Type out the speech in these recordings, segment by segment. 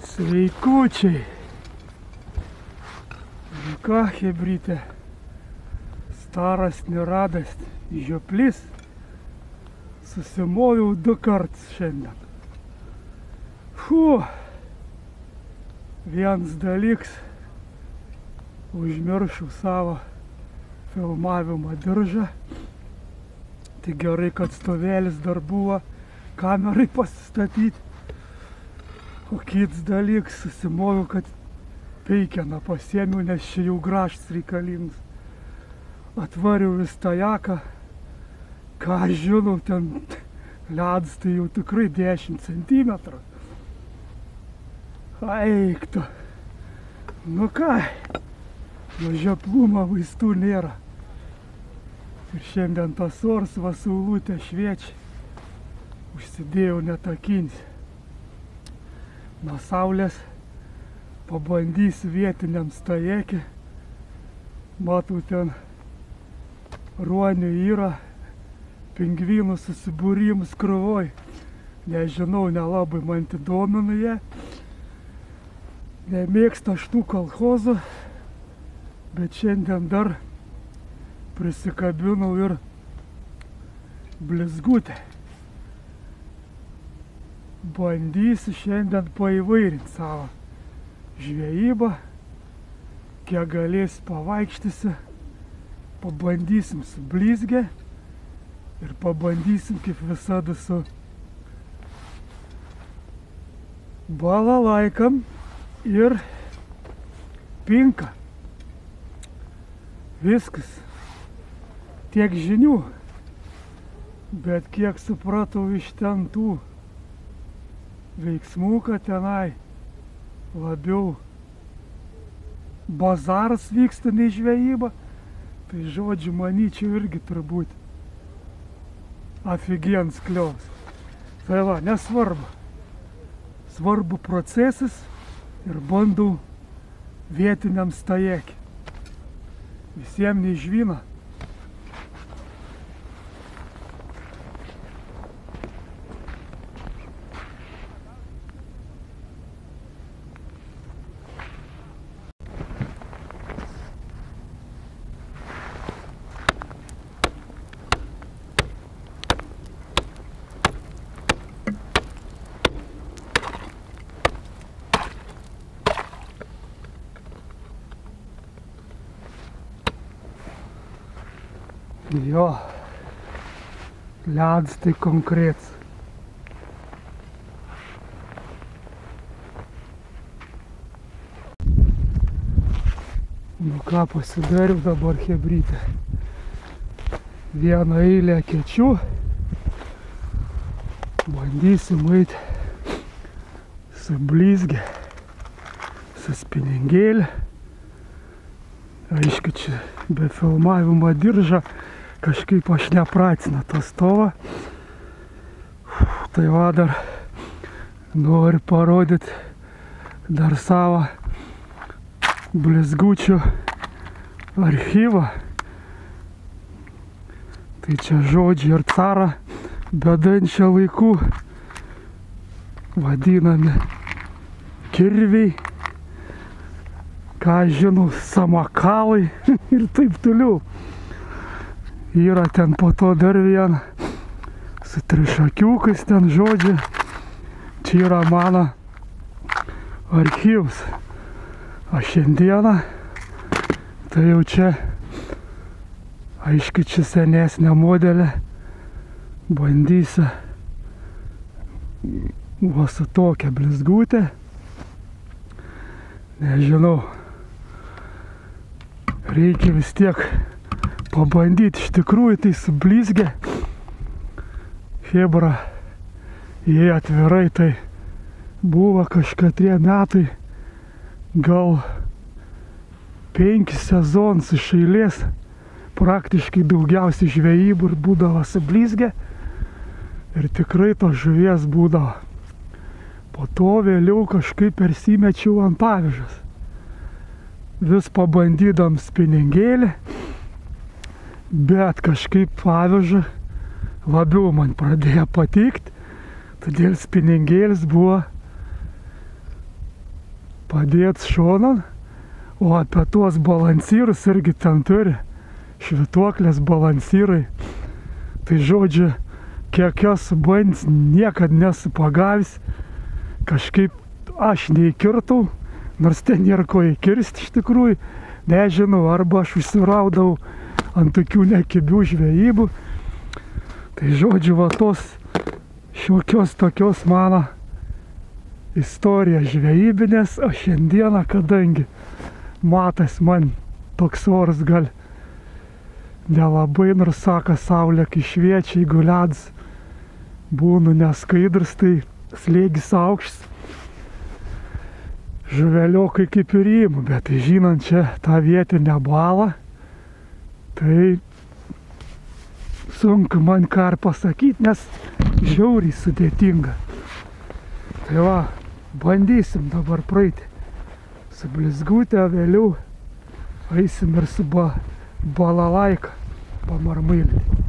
Sveikučiai. Ką, chebrytė, staras neradas žioplis, susimoviau 2 kartus šiandien. Vienas dalyks, užmiršau savo filmavimo diržą. Tai gerai, kad stovėlis dar buvo kamerai pasistatyti. O kitas dalyks, susimoviau, kad peikeną pasiėmiau, nes čia jau graštas reikalingas. Atvariau į stajaką, ką žinau, ten ledas tai jau tikrai 10 centimetrų. Eik tu. Nu ką, nuo žioplumo vaistų nėra. Ir šiandien tas oras va saulutė šviečia. Užsidėjau netakinsi. Nuo saulės pabandysiu vietiniam stajekį. Matau, ten ruonių yra, pingvinų susibūrimus krūvoj. Nežinau, nelabai man domina jie. Nemėgsta aš tų kolchozų, bet šiandien dar prisikabinau ir blizgutę. Bandysiu šiandien paįvairinti savo žvejybą, kiek galės pavaikštysiu, pabandysim su blizge ir pabandysim kaip visada su balalaikam ir pinka. Viskas. Tiek žinių, bet kiek supratau iš ten tų veiksmų, kad tenai labiau bazaras vyksta nei žvejyba, tai žodžiu, manyčiau, irgi turbūt aфиgenas kliovas. Tai va, nesvarbu. Svarbu procesas ir bandau vietiniam stajekį. Visiems neižvyna. Jo, ledas tai konkretus. Nu ką, pasidariau dabar chebrytę. Vieną eilę kečių. Bandysim eiti su blizge, su spiningėlė. Aišku, čia be filmavimo diržą kažkaip aš nepratinu to stovą. Tai va, dar noriu parodyti dar savo blizgučių archyvą. Tai čia žodžiai ir carą bedančio laikų vadinami kirviai, ką žinau, samakalai ir taip toliau. Yra ten po to dar vieną su trišakiukais ten žodžiai. Čia yra mano archyvas. O šiandieną tai jau čia, aišku, čia senesnė modelė. Bandysiu va su tokia blizgutė. Nežinau. Reikia vis tiek pabandyti, iš tikrųjų tai su blizge. Chebra, jei atvirai, tai buvo kažkatrie metai, gal 5 sezonus iš eilės, praktiškai daugiausiai žvejybų ir būdavo su blizge. Ir tikrai tos žuvies būdavo. Po to vėliau kažkaip persimečiau ant avižos. Vis pabandydam spiningėlį, bet kažkaip aviža labiau man pradėjo patikti. Todėl spiningėlis buvo padėts šonan, o apie tuos balansyrus irgi ten turi švituoklės balansyrai. Tai žodžiu, kiek esu bandęs, niekad nesu pagavęs, kažkaip aš neįkirtau, nors ten nėra ko įkirsti iš tikrųjų, nežinau, arba aš užsiraudau ant tokių nekibių žvejybų. Tai žodžiu, va tos šiokios tokios mano istorija žvejybinės, o šiandieną, kadangi matas man toks oras gal nelabai, nors sako, saulė kai šviečia, jeigu ledas būnu neskaidrus, tai slėgis aukštas. Žuveliokai kaip ir įimu, bet tai žinant čia tą vietinę balą, tai sunku man ką ir pasakyti, nes žiauriai sudėtinga. Tai va, bandysim dabar praeiti su blizgutė, vėliau eisim ir su balalaika pamarmailti.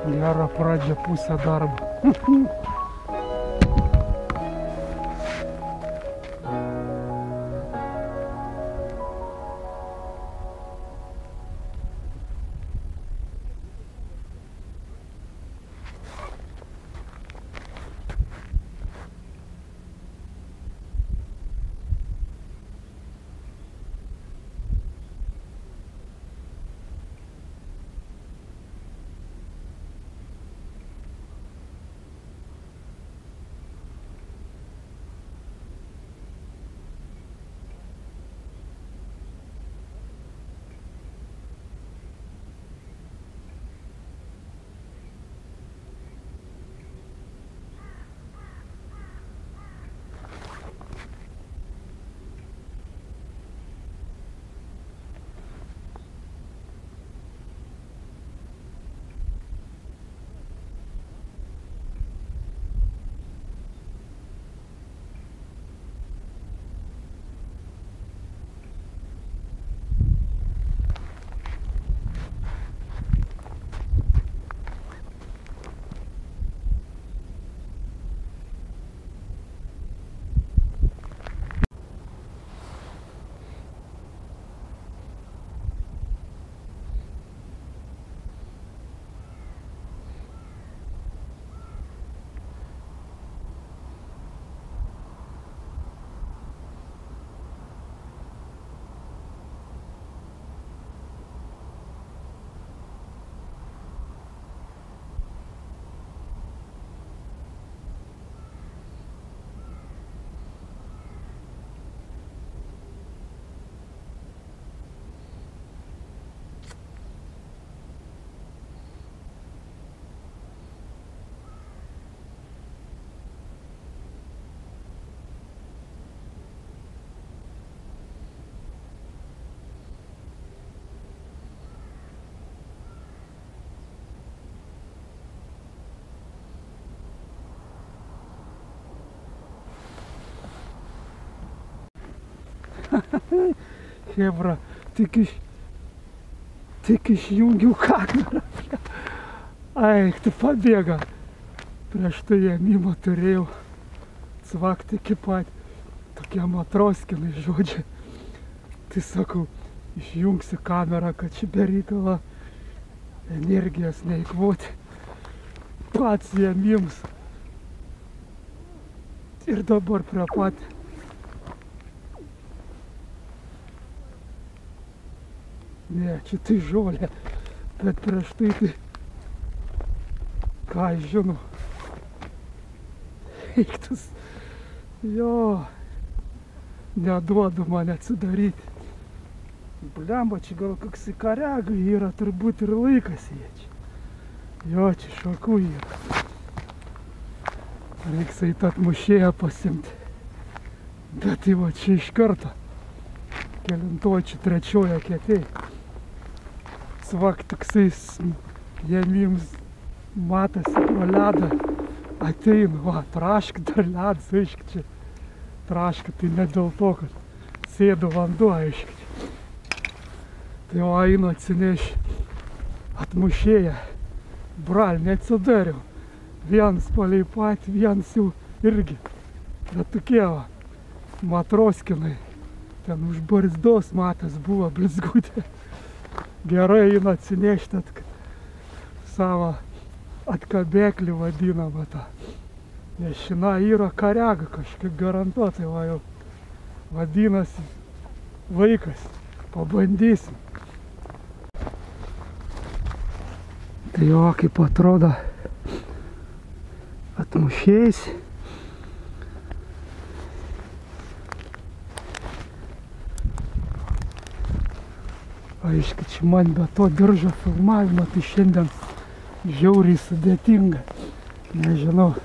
Gera pradžia, pusė darbo. Hebra, tik išjungiau kamerą. Ai, tu pabėga. Prieš tai ėmimą turėjau cvakti iki pat. Tokie matroskinai žodžiai. Tai sakau, išjungsi kamerą, kad čia bereikalo energijos neįkvoti. Pats ėmims. Ir dabar prie pat. Ne, čia tai žolė, bet prieš tai ką aš žinau. Eiktus, jo, neduodu man atsidaryti. Blemba, čia gal koks kariaga yra, turbūt ir laikas jie čia. Jo, čia šakų yra. Reiks eit atmušėją pasimti. Bet tai va čia iš karto. Kelintoj čia trečioje kietėj. Svak tiksais jėmims matosi pro ledą ateina, va, traška dar ledas, aiškiai čia. Traška tai ne dėl to, kad sėdo vanduo, aiškiai. Tai va, einu atsinešti atmušėją. Bral, neatsidariau. Vienas palei patį, vienas jau irgi. Bet tokie va, matroskinai. Ten už barzdos matas buvo blizgutė. Gerai eina atsinešti savo atkabėklį vadinamą tą. Nes šina yra kariaga kažkaip garantuotai, va jau vadinasi vaikas. Pabandysim. Tai jo, kaip atrodo atmušėjais. Aiškiai, čia man be to diržo filmavimo, tai šiandien žiauriai sudėtinga. Nežinau.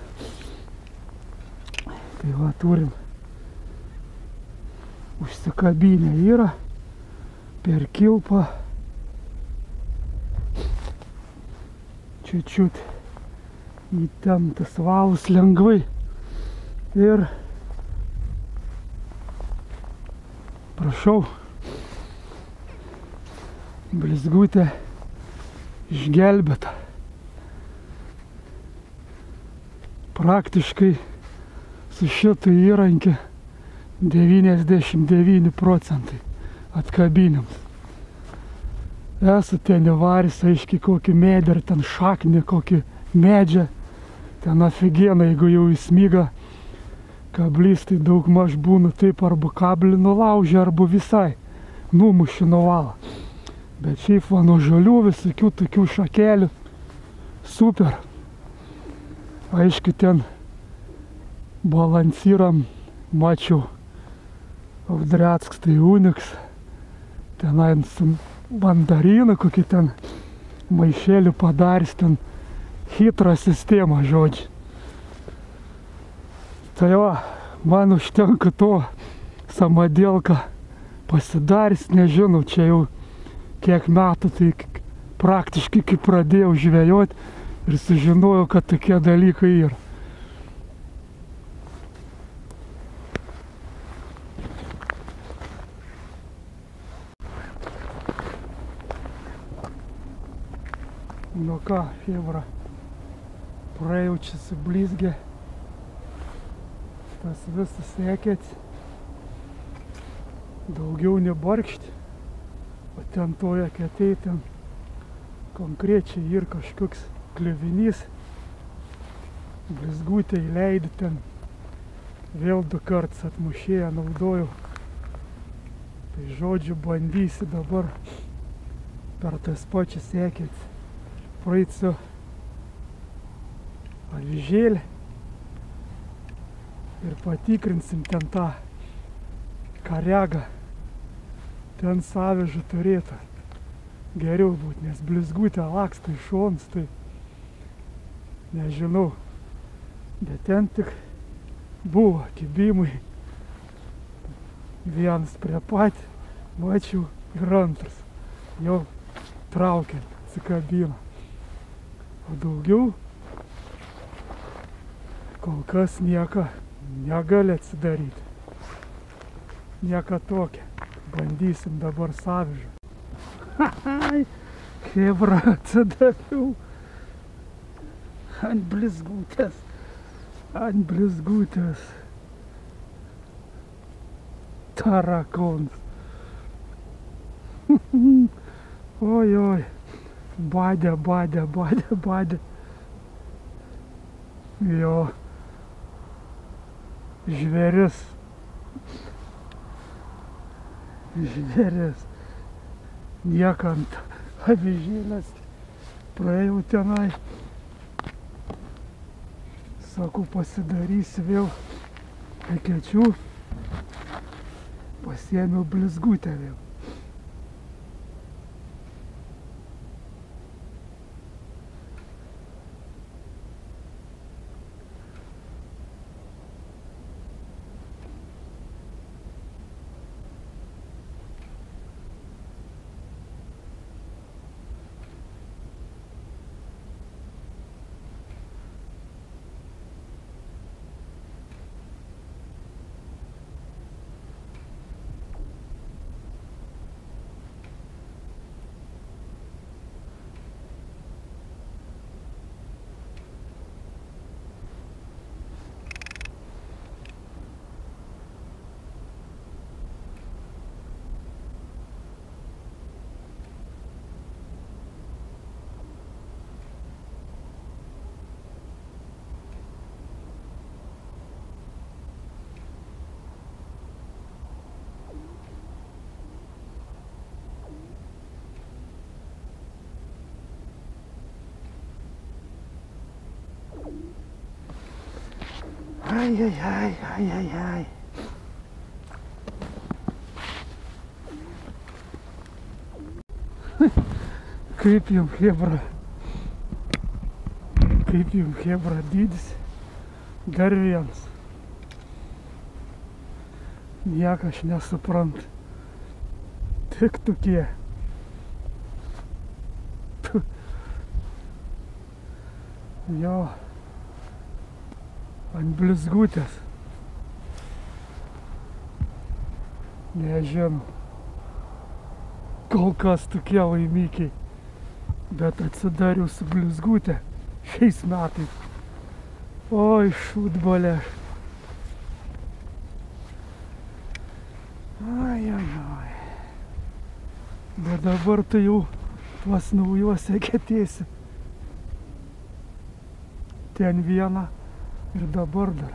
Tai va, turim užsikabinę yra per kilpą. Čiut įtemptas valas lengvai. Ir prašau. Blizgutė išgelbėta. praktiškai su šitu įrankiu 99% atkabinimas. Esu ten įvaris, aiškiai, kokį medį ar ten šaknį, kokį medžią. Ten aфиgenai, jeigu jau įsmyga kablys, tai daug maž būna taip, arba kablį nulaužia, arba visai numuši nuvalą. Bet šiaip va nuo žolių visokių tokių šakelių. Super. Aišku, ten balansyram mačiau Audriatskas, tai Uniks. Tenai su mandarinu kokį ten maišėlį padarys, ten hitra sistema, žodžiu. Tai va, man užtenka to samadėlką pasidarys, nežinau, čia jau kiek metų, tai praktiškai kai pradėjau žvejot ir sužinojau, kad tokie dalykai yra. Nu ką, chebra, praėjau čia sublizgė tas visas ekėts, daugiau nebarkšti, o ten toje eketėje ten konkrečiai ir kažkoks kliuvinys, blizgutę įleidė ten, vėl 2 kartus atmušėję naudojau. Tai žodžiu, bandysiu dabar per tas pačias ekėts praeit su avižėlį ir patikrinsim ten tą karegą. Ten savižų turėtų geriau būti, nes blizgutė laksto iš šonus, tai nežinau. Bet ten tik buvo kibimai. Vienas prie pat, mačiau, ir antras jau traukiant, atsikabino. O daugiau kol kas nieko negali atsidaryti. Nieko tokio. Bandysim dabar savižą. Chebra, atsidariau. Ant blizgutės. Ant blizgutės. Tarakonas. Oi, oi. Badė. Jo. Žvėris. Niekant avižėlės. Praėjau tenai. Sakau, pasidarysiu vėl ekečių. Pasiėmiau blizgutę vėl. Ai. Kaip jum, chebra. Dydis. Dar vienas. Nieko aš nesuprantu. Tik tokie. Jo. Ant blizgutės. Nežinau. Kol kas tokie laimikiai. Bet atsidariau su blizgutė šiais metais. Oi, šūdbolė. Ai. Bet dabar tu jau tuos naujos eketėsi. Ten vieną ir dabar dar.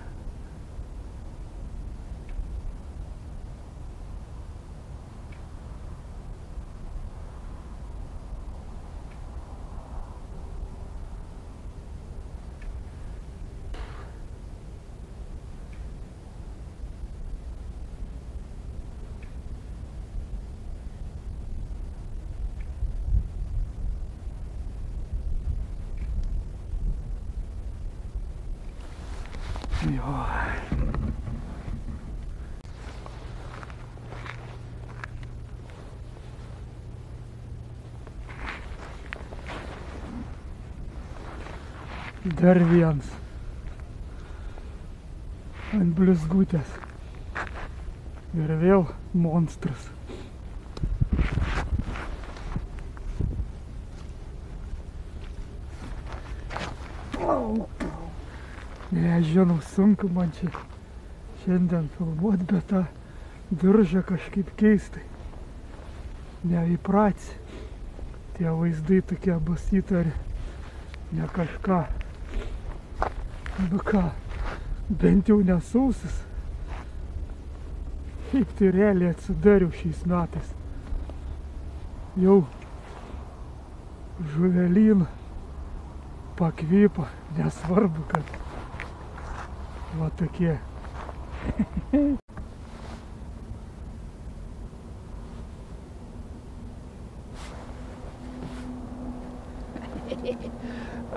Jo. Dar vienas. Ant blizgutės. Ir vėl monstras. Nežinau, sunku man čia šiandien filmuot, bet tą diržą kažkaip keistai. Neįprats. Tie vaizdai tokie bus įtari. Ne kažką. Nu ką, bent jau nesausis. Kaip tai realiai atsidariau šiais metais. Jau žuvelyną pakvypa, nesvarbu, kad va tokie.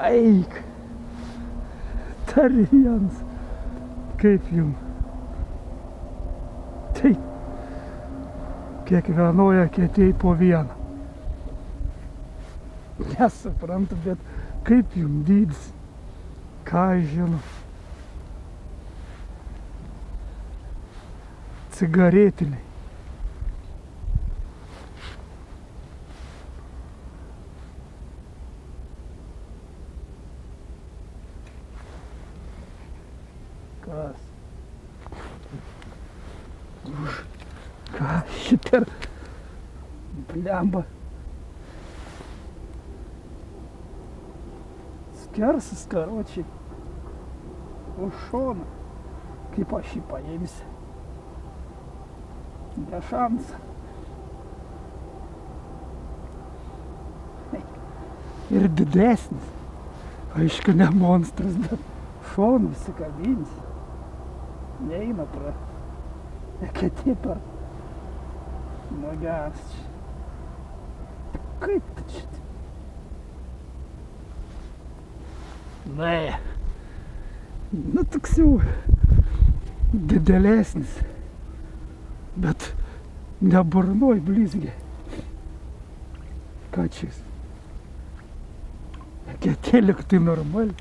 Eik, dar vienas. Kaip jum? Tai kiekvienoje eketėj po vieną. Nesuprantu, bet kaip jum dydis? Ką aš žinau? Cigaretiniai. Kas? Ką šitą? Blemba. Skersas, karočiai. Už šoną. Kaip aš jį paimsiu? Be šansų. Ir didesnis. Aišku, ne monstras, bet šonu įsikabins. Neina pro eketė per nuogas čia. Kaip tu čia? Ne. Nu, toks jau didelesnis. Bet ne burnoj blizgė. Ką čia? Eketė lyg tai normali.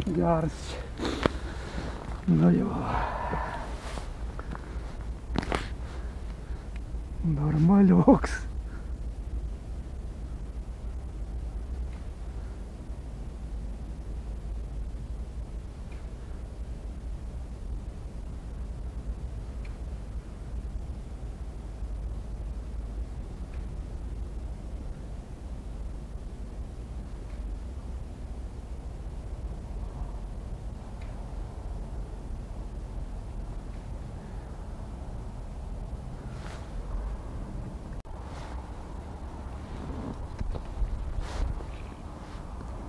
Geras čia. Nu jo. Normalioks.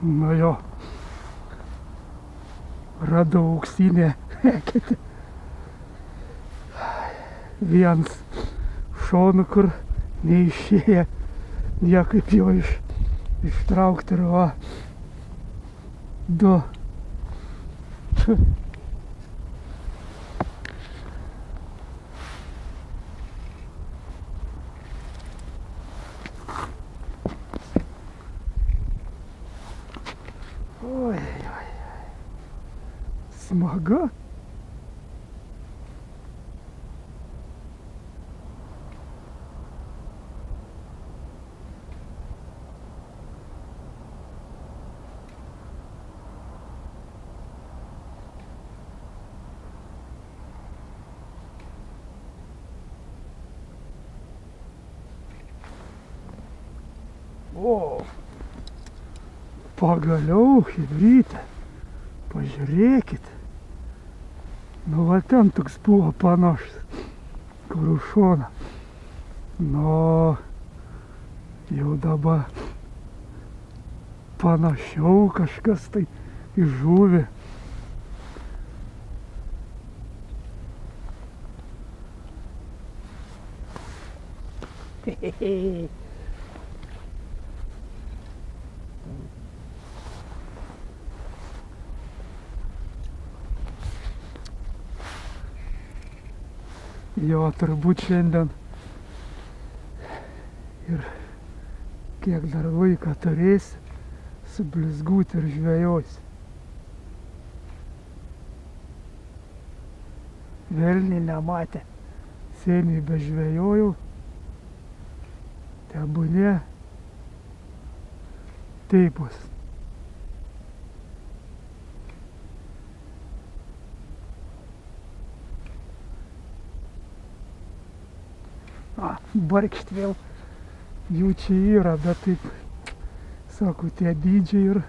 Nu jo, radau auksinę eketę. Vienas šonu, kur neišėję niekaip jo ištraukti ir va. Du. Oi. Smagu. O, pagaliau, chebryte, pažiūrėkit. Nu, va ten toks buvo panašus, kur už šoną. Nu, jau dabar panašiau kažkas tai į žuvį. Jo, turbūt šiandien ir kiek dar laiką turėsi, sublizgūt ir žvejos. Velniai nematė, seniai bežvejojau, tebūnie taip bus. Barkšt vėl jų čia yra, bet taip, sako, tie dydžiai ir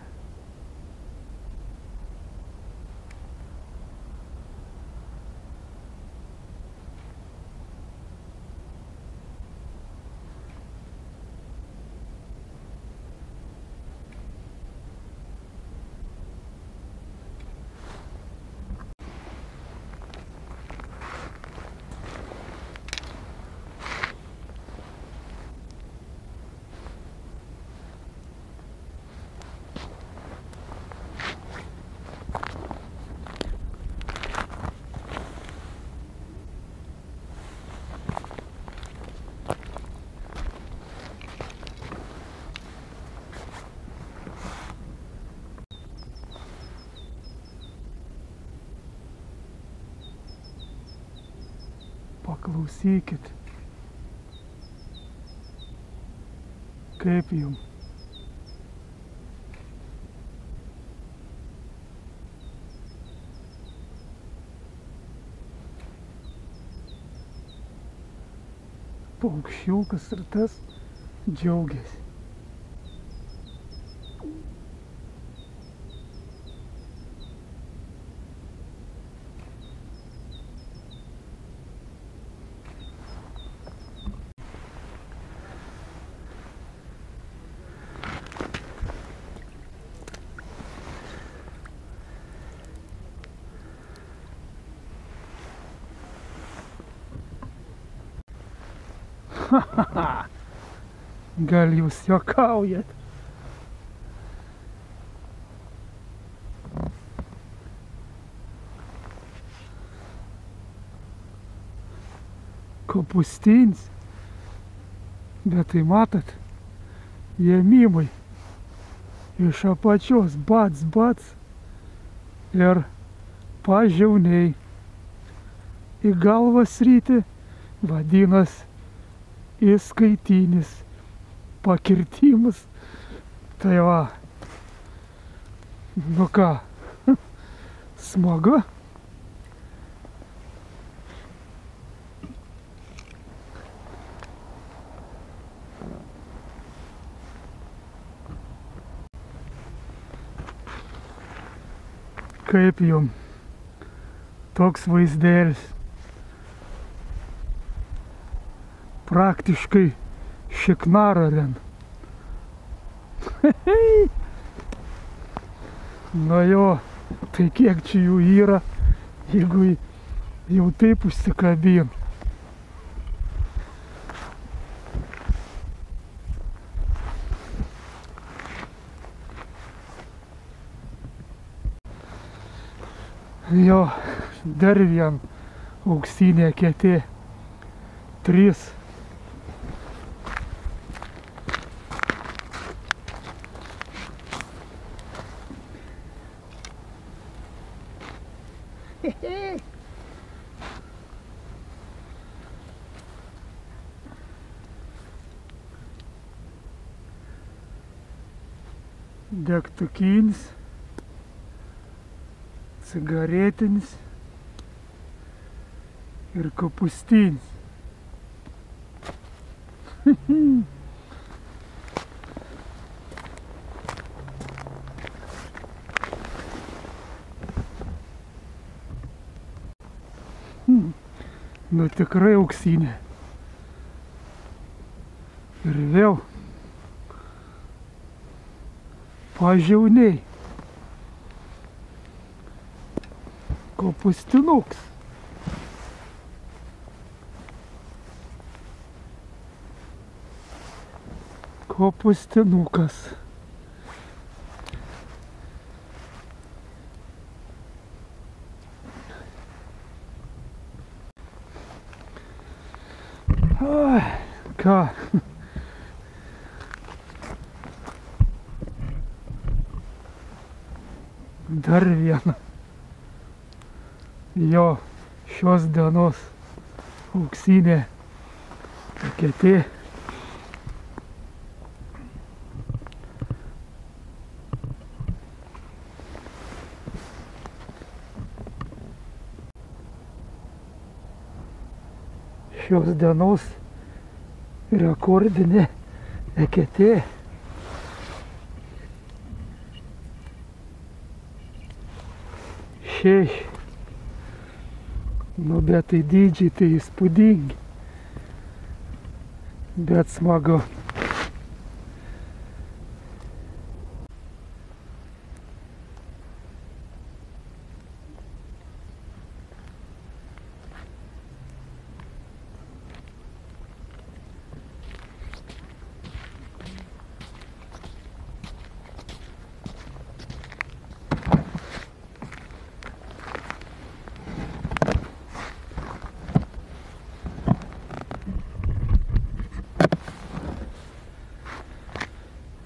paklausykit, kaip jums. Paukščiukas ir tas džiaugiasi. Gal jūs juokaujat? Kopūstinis. Bet tai matot, jėmimai iš apačios bats, bats ir pažiauniai į galvą sritį vadinas įskaitinis pakirtimas. Tai va, nu ką, smagu. Kaip jum toks vaizdelis? Praktiškai šiknararen. Nu jo, tai kiek čia jų yra, jeigu jau taip užsikabin. Jo, dar vien auksinė ketė. 3. Degtukinis, cigaretinis ir kopūstinis. Nu tikrai auksinė. Ir vėl pažiauniai. Kopustinuks. Kopustinukas. Ai, ką? Dar viena. Jo šios dienos auksinė eketė. Šios dienos rekordinė eketė. Šeši. Nu, bet tai dydžiai tai įspūdingi. Bet smagu.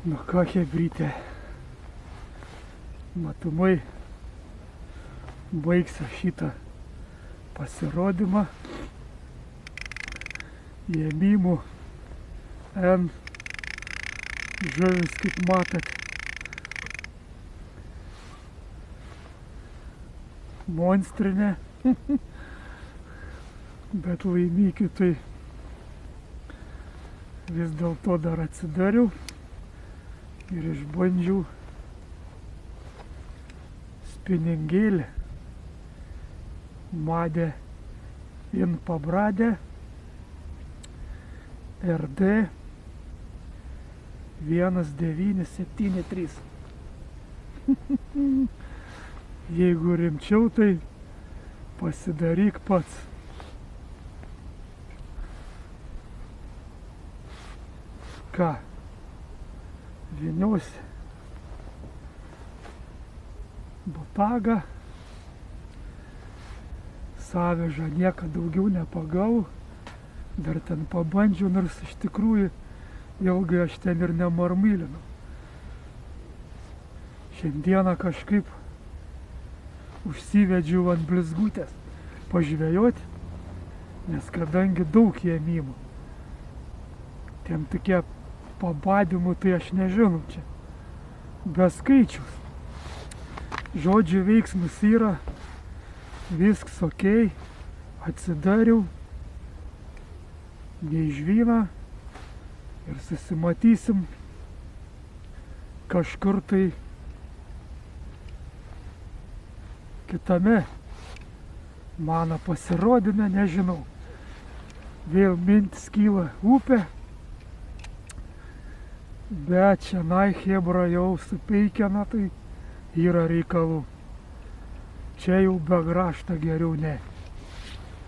Nu ką, chebrytė, matomai baigsiu šitą pasirodymą. Ėmimų N žuvis, kaip matot, monstrinė, bet laimikių tai vis dėlto dar atsidariau. Ir išbandžiau spiningėlį, Madė in Pabradė, RD 1973. Jeigu rimčiau, tai pasidaryk pats. Ką? Vieniuosi botagą, savežą niekad daugiau nepagau, dar ten pabandžiau, nors iš tikrųjų ilgai aš ten ir nemarmylinau. Šiandieną kažkaip užsivedžiau ant blizgutės pažvejoti, nes kadangi daug ėmimų, tiem tokie pabadimų, tai aš nežinau, čia be skaičius. Žodžiu, veiksmus yra, viskas okei, atsidariau, neižvyna ir susimatysim kažkur tai kitame mano pasirodyme, nežinau. Vėl mintis kyla upė. Bet šiandien chebra jau supeikina, tai yra reikalų. Čia jau be graštą geriau ne.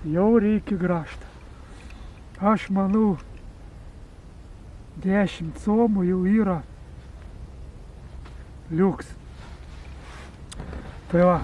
Jau reikia graštą. Aš manau, 10 somų jau yra liuks. Tai va.